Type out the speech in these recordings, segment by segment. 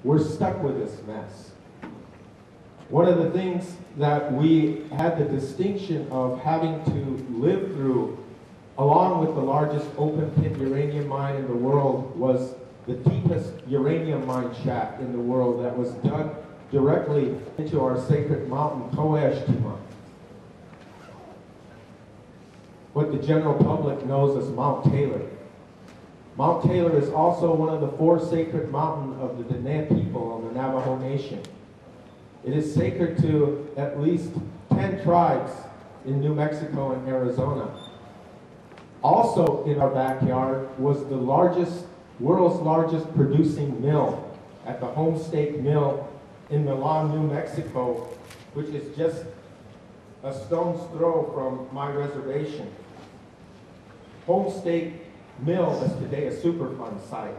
we're stuck with this mess. One of the things that we had the distinction of having to live through, along with the largest open-pit uranium mine in the world, was the deepest uranium mine shaft in the world that was dug directly into our sacred mountain, Acoma, what the general public knows as Mount Taylor. Mount Taylor is also one of the 4 sacred mountains of the Dene people on the Navajo Nation. It is sacred to at least 10 tribes in New Mexico and Arizona. Also in our backyard was the world's largest producing mill at the Homestake Mill in Milan, New Mexico, which is just a stone's throw from my reservation. Homestake Mill is today a Superfund site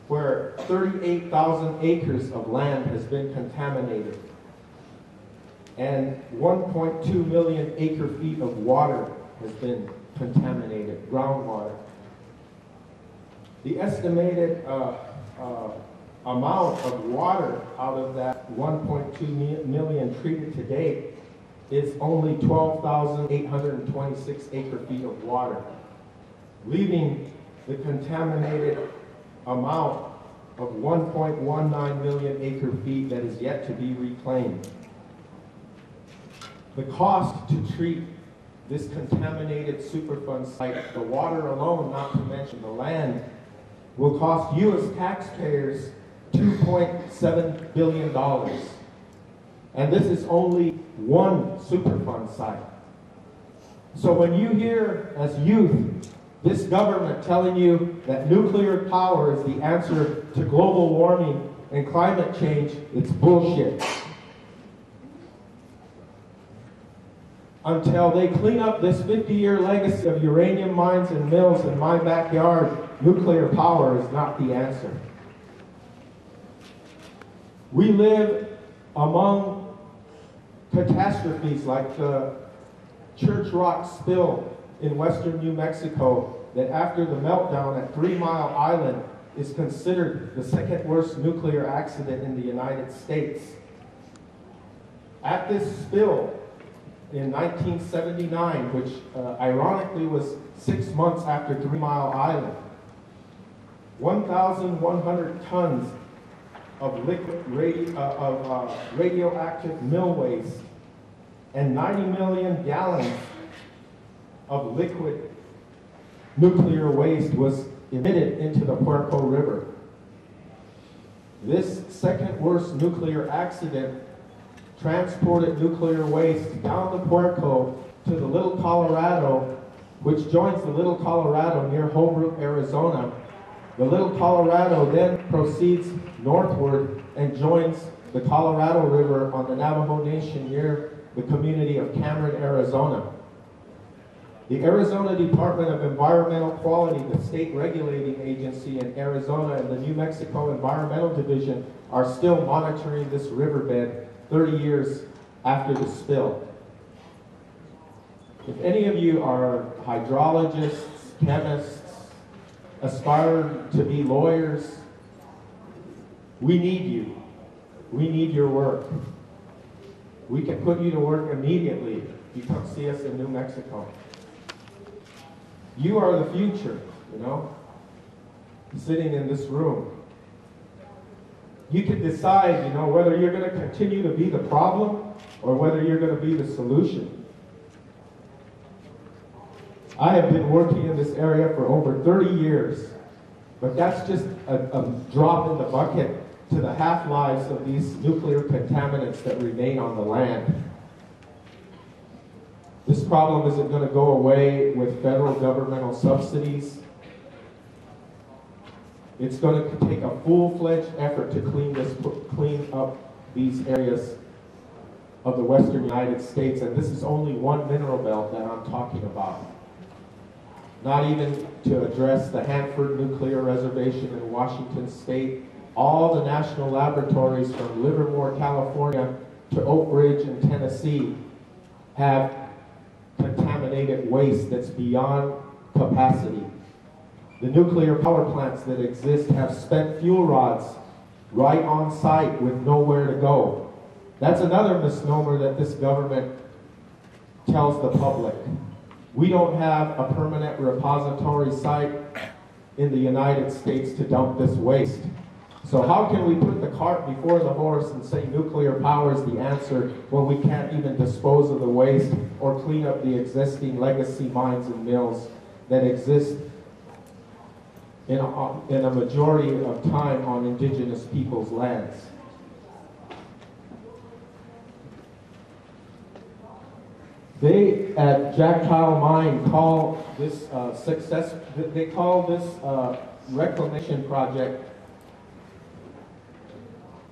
where 38,000 acres of land has been contaminated and 1.2 million acre-feet of water has been contaminated, groundwater. The estimated amount of water out of that 1.2 million treated to date is only 12,826 acre-feet of water, leaving the contaminated amount of 1.19 million acre-feet that is yet to be reclaimed. The cost to treat this contaminated Superfund site, the water alone, not to mention the land, will cost you as taxpayers $2.7 billion. And this is only one Superfund site. So when you hear as youth this government telling you that nuclear power is the answer to global warming and climate change, it's bullshit. Until they clean up this 50-year legacy of uranium mines and mills in my backyard, nuclear power is not the answer. We live among catastrophes like the Church Rock spill in western New Mexico that after the meltdown at 3 Mile Island is considered the second worst nuclear accident in the United States. At this spill in 1979, which ironically was 6 months after 3 Mile Island, 1,100 tons of liquid radioactive mill waste and 90 million gallons of liquid nuclear waste was emitted into the Pueblo River. This second worst nuclear accident transported nuclear waste down the Pueblo to the Little Colorado, which joins the Little Colorado near Holbrook, Arizona. The Little Colorado then proceeds northward and joins the Colorado River on the Navajo Nation near the community of Cameron, Arizona. The Arizona Department of Environmental Quality, the state regulating agency in Arizona, and the New Mexico Environmental Division are still monitoring this riverbed 30 years after the spill. If any of you are hydrologists, chemists, aspire to be lawyers, we need you. We need your work. We can put you to work immediately if you come see us in New Mexico. You are the future, you know, sitting in this room. You can decide, you know, whether you're going to continue to be the problem or whether you're going to be the solution. I have been working in this area for over 30 years, but that's just a drop in the bucket to the half-lives of these nuclear contaminants that remain on the land. This problem isn't going to go away with federal governmental subsidies. It's going to take a full-fledged effort to clean up these areas of the western United States, and this is only one mineral belt that I'm talking about. Not even to address the Hanford Nuclear Reservation in Washington State, all the national laboratories from Livermore, California to Oak Ridge in Tennessee have contaminated waste that's beyond capacity. The nuclear power plants that exist have spent fuel rods right on site with nowhere to go. That's another misnomer that this government tells the public. We don't have a permanent repository site in the United States to dump this waste. So how can we put the cart before the horse and say nuclear power is the answer when we can't even dispose of the waste or clean up the existing legacy mines and mills that exist in a majority of time on indigenous people's lands? They at Jack Pile Mine call this reclamation project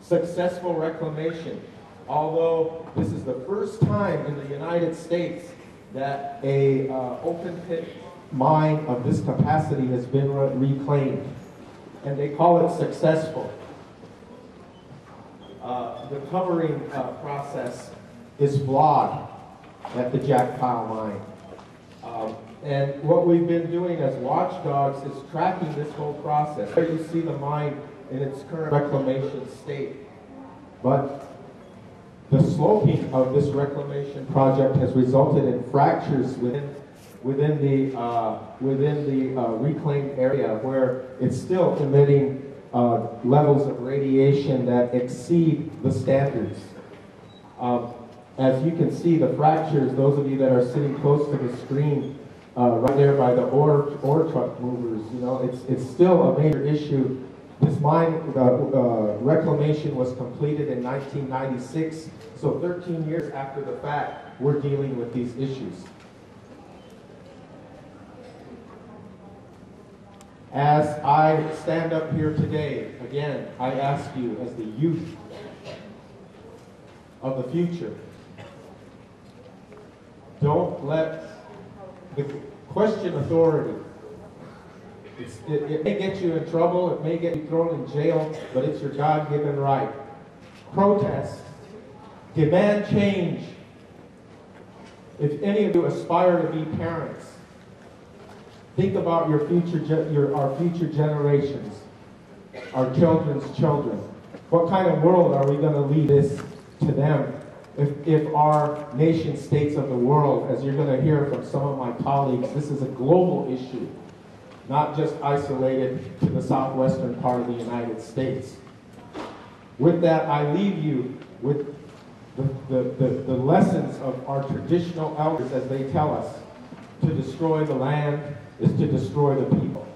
successful reclamation, although this is the first time in the United States that a open pit mine of this capacity has been reclaimed, and they call it successful. The covering process is flawed at the Jack Pile Mine. And what we've been doing as watchdogs is tracking this whole process. There you see the mine in its current reclamation state. But the sloping of this reclamation project has resulted in fractures within the reclaimed area, where it's still emitting levels of radiation that exceed the standards. As you can see, the fractures, those of you that are sitting close to the screen, right there by the ore truck movers, you know, it's still a major issue. This mine reclamation was completed in 1996, so 13 years after the fact, we're dealing with these issues. As I stand up here today, again, I ask you as the youth of the future, don't let the question authority. It may get you in trouble, it may get you thrown in jail, but it's your God-given right. Protest. Demand change. If any of you aspire to be parents, think about our future generations, our children's children. What kind of world are we going to leave this to them if our nation states of the world, as you're going to hear from some of my colleagues, this is a global issue, not just isolated to the southwestern part of the United States. With that, I leave you with the lessons of our traditional elders as they tell us: to destroy the land is to destroy the people.